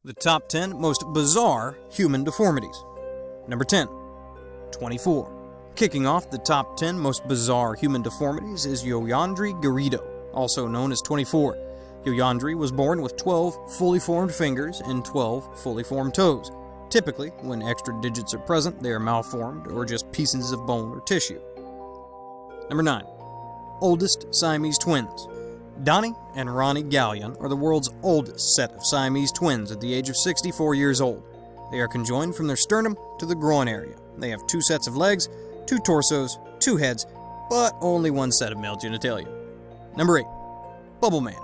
The top 10 most bizarre human deformities. Number 10, 24. Kicking off the top 10 most bizarre human deformities is Yoandri Garrido, also known as 24. Yoandri was born with 12 fully formed fingers and 12 fully formed toes. Typically, when extra digits are present, they are malformed or just pieces of bone or tissue. Number 9. Oldest Siamese twins. Donnie and Ronnie Galyon are the world's oldest set of Siamese twins at the age of 64 years old. They are conjoined from their sternum to the groin area. They have 2 sets of legs, 2 torsos, 2 heads, but only 1 set of male genitalia. Number 8. Bubble Man.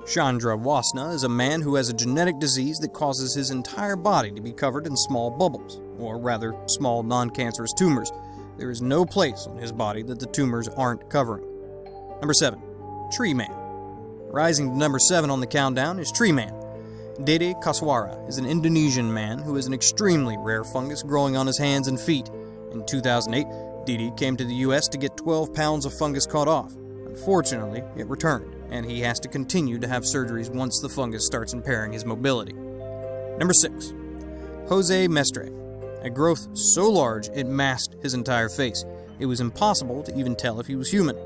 Chandra Wasna is a man who has a genetic disease that causes his entire body to be covered in small bubbles, or rather, small noncancerous tumors. There is no place on his body that the tumors aren't covering. Number 7. Tree Man. Rising to number 7 on the countdown is Tree Man. Dede Kaswara is an Indonesian man who has an extremely rare fungus growing on his hands and feet. In 2008, Dede came to the US to get 12 pounds of fungus cut off. Unfortunately, it returned, and he has to continue to have surgeries once the fungus starts impairing his mobility. Number 6. Jose Mestre. A growth so large it masked his entire face. It was impossible to even tell if he was human.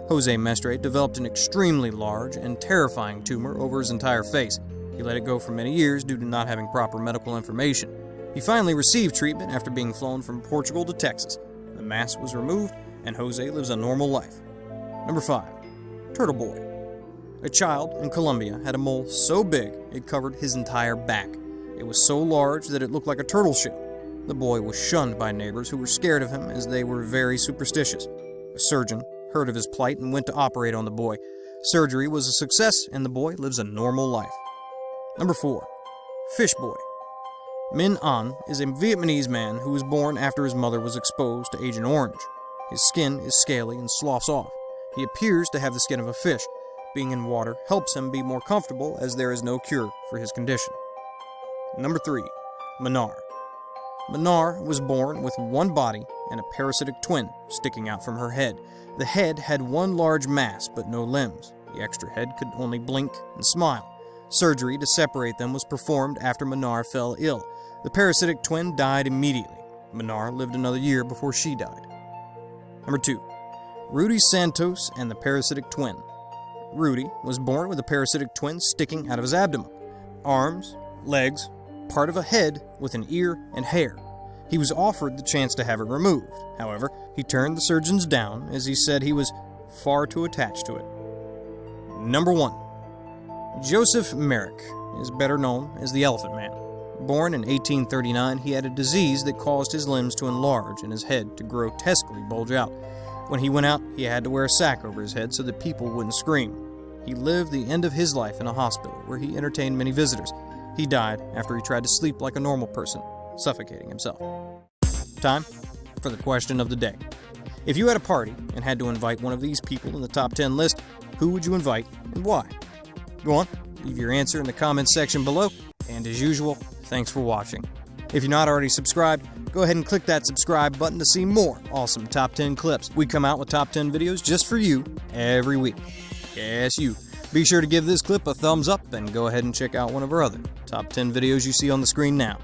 Jose Mestre developed an extremely large and terrifying tumor over his entire face. He let it go for many years due to not having proper medical information. He finally received treatment after being flown from Portugal to Texas. The mass was removed, and Jose lives a normal life. Number 5. Turtle Boy. A child in Colombia had a mole so big it covered his entire back. It was so large that it looked like a turtle shell. The boy was shunned by neighbors who were scared of him as they were very superstitious. A surgeon heard of his plight and went to operate on the boy. Surgery was a success, and the boy lives a normal life. Number 4. Fish Boy. Minh An is a Vietnamese man who was born after his mother was exposed to Agent Orange. His skin is scaly and sloughs off. He appears to have the skin of a fish. Being in water helps him be more comfortable as there is no cure for his condition. Number 3. Manar. Manar was born with 1 body and a parasitic twin sticking out from her head. The head had 1 large mass but no limbs. The extra head could only blink and smile. Surgery to separate them was performed after Manar fell ill. The parasitic twin died immediately. Manar lived another year before she died. Number 2. Rudy Santos and the parasitic twin. Rudy was born with a parasitic twin sticking out of his abdomen. Arms, legs, part of a head with an ear and hair. He was offered the chance to have it removed. However, he turned the surgeons down as he said he was far too attached to it. Number 1. Joseph Merrick is better known as the Elephant Man. Born in 1839, he had a disease that caused his limbs to enlarge and his head to grotesquely bulge out. When he went out, he had to wear a sack over his head so that people wouldn't scream. He lived the end of his life in a hospital where he entertained many visitors. He died after he tried to sleep like a normal person, suffocating himself. Time for the question of the day. If you had a party and had to invite one of these people in the top 10 list, who would you invite and why? Go on, leave your answer in the comments section below, and as usual, thanks for watching. If you're not already subscribed, go ahead and click that subscribe button to see more awesome top 10 clips. We come out with top 10 videos just for you every week. Yes, you. Be sure to give this clip a thumbs up and go ahead and check out one of our other top 10 videos you see on the screen now.